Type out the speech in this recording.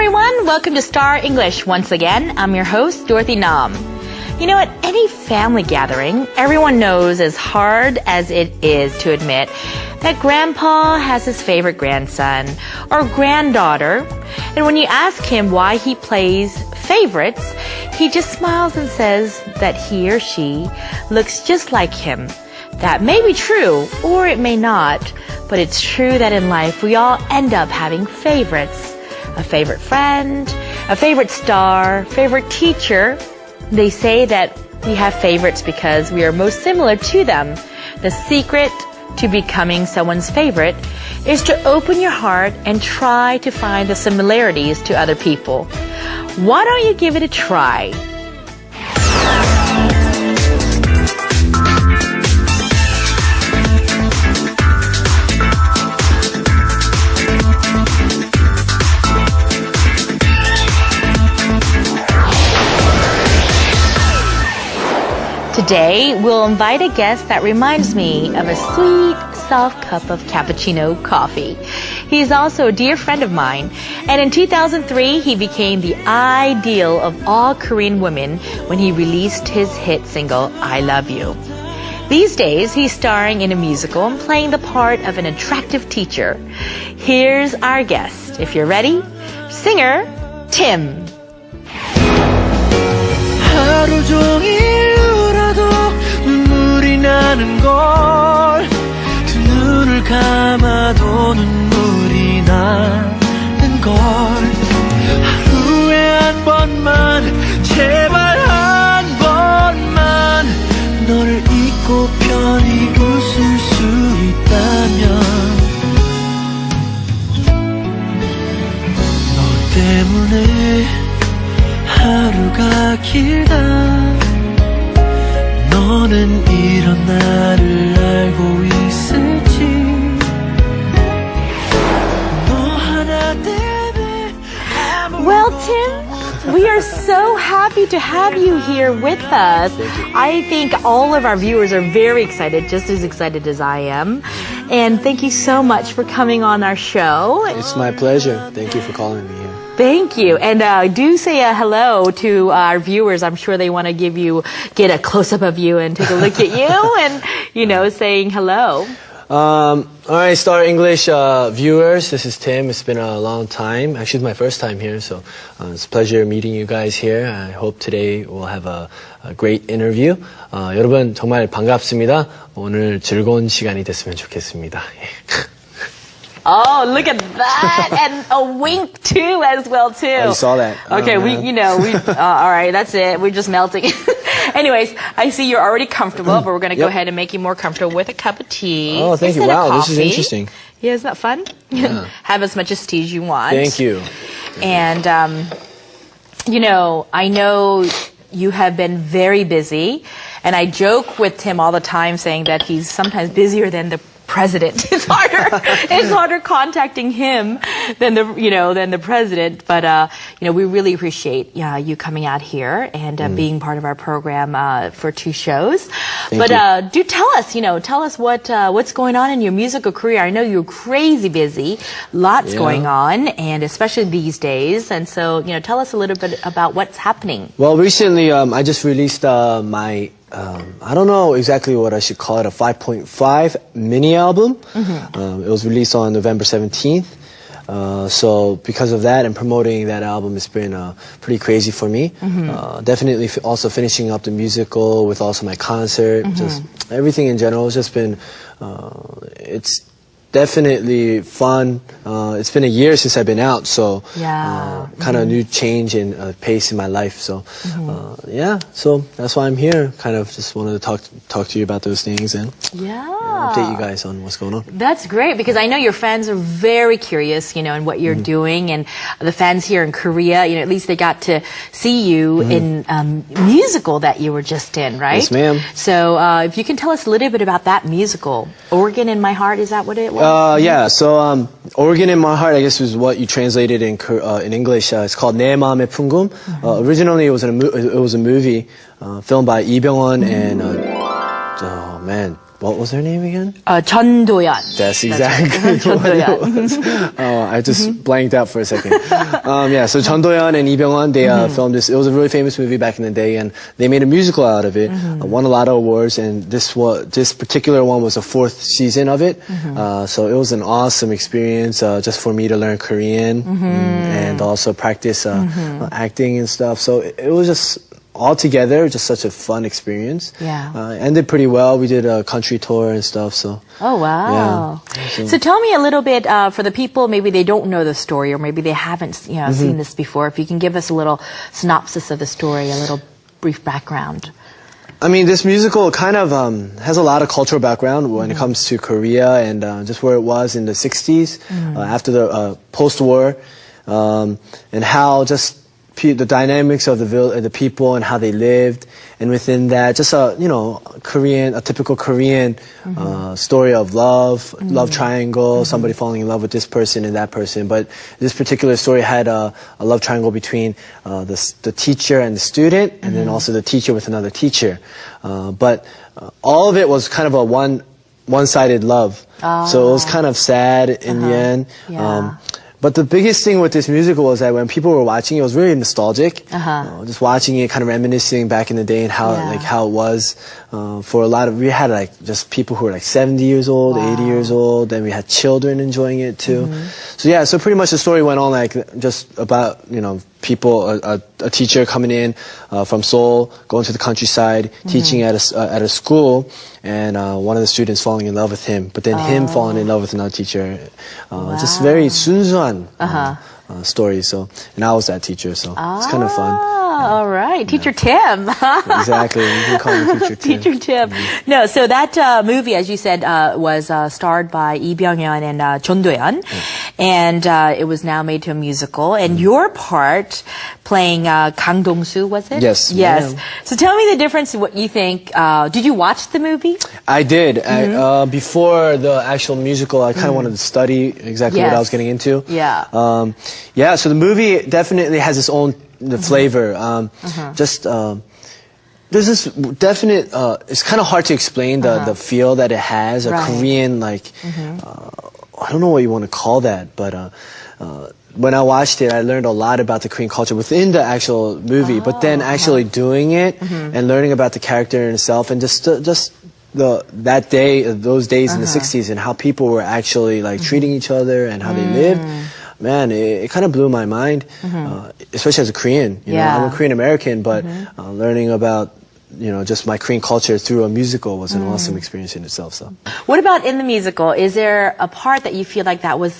everyone, welcome to Star English once again. I'm your host, Dorothy Nam. You know, at any family gathering, everyone knows, as hard as it is to admit, that grandpa has his favorite grandson or granddaughter. And when you ask him why he plays favorites, he just smiles and says that he or she looks just like him. That may be true, or it may not, but it's true that in life we all end up having favorites. A favorite friend, a favorite star, favorite teacher. They say that we have favorites because we are most similar to them. The secret to becoming someone's favorite is to open your heart and try to find the similarities to other people. Why don't you give it a try? Today, we'll invite a guest that reminds me of a sweet, soft cup of cappuccino coffee. He's also a dear friend of mine, and in 2003, he became the ideal of all Korean women when he released his hit single, I Love You. These days, he's starring in a musical and playing the part of an attractive teacher. Here's our guest. If you're ready, singer, Tim. 하루 종일 눈물이 나는 걸 두 눈을 감아도 눈물이 나는 걸 하루에 한 번만 제발 한 번만 너를 잊고 편히 웃을 수 있다면 너 때문에 하루가 길다 너는 이런 나를 알고 있을지 너 하나 때문에 Well, Tim, we are so happy to have you here with us. I think all of our viewers are very excited, just as excited as I am. And thank you so much for coming on our show. It's my pleasure. Thank you for calling me here. Thank you. And do say a hello to our viewers. I'm sure they want to get a close-up of you and take a look at you and, saying hello. All right, Star English viewers, this is Tim. It's been a long time. Actually, it's my first time here, so it's a pleasure meeting you guys here. I hope today we'll have a great interview. 여러분 정말 반갑습니다. 오늘 즐거운 시간이 됐으면 좋겠습니다. Oh, look at that. And a wink too as well too. I saw that. Okay, all right, that's it. We're just melting. Anyways, I see you're already comfortable, but we're going to go ahead and make you more comfortable with a cup of tea. Oh, thank you. Wow, this is interesting. Yeah, isn't that fun? Yeah. Have as much tea as you want. Thank you. And, I know you have been very busy, and I joke with Tim all the time saying that he's sometimes busier than the president. It's harder contacting him than the president. But we really appreciate you coming out here and being part of our program for 2 shows. Thank you. Do tell us what's going on in your musical career. I know you're crazy busy, lots going on, and especially these days. And so tell us a little bit about what's happening. Well, recently I just released my I don't know exactly what I should call it, a 5.5 mini album. Mm-hmm. It was released on November 17th. So because of that and promoting that album, it's been pretty crazy for me. Mm-hmm. Definitely also finishing up the musical with also my concert. Mm-hmm. Just everything in general has just been, it's definitely fun. It's been a year since I've been out, so kind of a new change in pace in my life. So so that's why I'm here. Kind of just wanted to talk to you about those things and update you guys on what's going on. That's great, because I know your fans are very curious, in what you're doing, and the fans here in Korea, at least they got to see you in musical that you were just in, right? Yes, ma'am. So if you can tell us a little bit about that musical, Organ in My Heart, is that what it was? So Organ in My Heart, I guess, was what you translated in English. It's called 내 마음의 풍금. Originally, it was a movie filmed by Lee Byung-hun and What was her name again? 전도연. That's exactly what it was. I just blanked out for a second. So 전도연 and Lee Byung-hun, they filmed this. It was a really famous movie back in the day, and they made a musical out of it. Won a lot of awards, and this particular one was the 4th season of it. So it was an awesome experience just for me to learn Korean and also practice acting and stuff. So it was just altogether just such a fun experience. Yeah. Ended pretty well. We did a country tour and stuff. So. Oh, wow. Yeah. So tell me a little bit, for the people, maybe they don't know the story or maybe they haven't seen this before, if you can give us a little synopsis of the story, a little brief background. I mean, this musical kind of has a lot of cultural background when it comes to Korea and just where it was in the 60s, after the post-war, and how just the dynamics of the people and how they lived, and within that, just a typical Korean story of love triangle, somebody falling in love with this person and that person. But this particular story had a love triangle between the teacher and the student, and then also the teacher with another teacher. But all of it was kind of a one-sided love, so it was kind of sad in the end. Yeah. But the biggest thing with this musical was that when people were watching it was really nostalgic. Just watching it, kind of reminiscing back in the day and how it was for a lot of. We had just people who were 70 years old, 80 years old, and we had children enjoying it too. So pretty much the story went on just about people, a teacher coming in from Seoul, going to the countryside, teaching at a school, and one of the students falling in love with him, but then him falling in love with another teacher. Just very 순수한 story. So, and I was that teacher, so it's kind of fun. All right, Teacher Tim. Exactly, you can call me Teacher Tim. Teacher Tim. No, so that movie, as you said, was starred by Lee Byung-hun and Chon Do-yeon, and it was now made to a musical. And your part, playing Kang Dong-soo, was it? Yes. Yes. Yeah. So tell me the difference. What you think? Did you watch the movie? I did. Before the actual musical, I kind of wanted to study exactly what I was getting into. Yeah. So the movie definitely has its own flavor. There's this definite, it's kind of hard to explain the feel that it has, a Korean, I don't know what you want to call that, but when I watched it, I learned a lot about the Korean culture within the actual movie, but then actually doing it and learning about the character in itself, and just that day, those days in the 60s, and how people were actually treating each other and how they lived. Man, it kind of blew my mind, especially as a Korean. You know, I'm a Korean American, but learning about just my Korean culture through a musical was an awesome experience in itself. So, what about in the musical? Is there a part that you feel like that was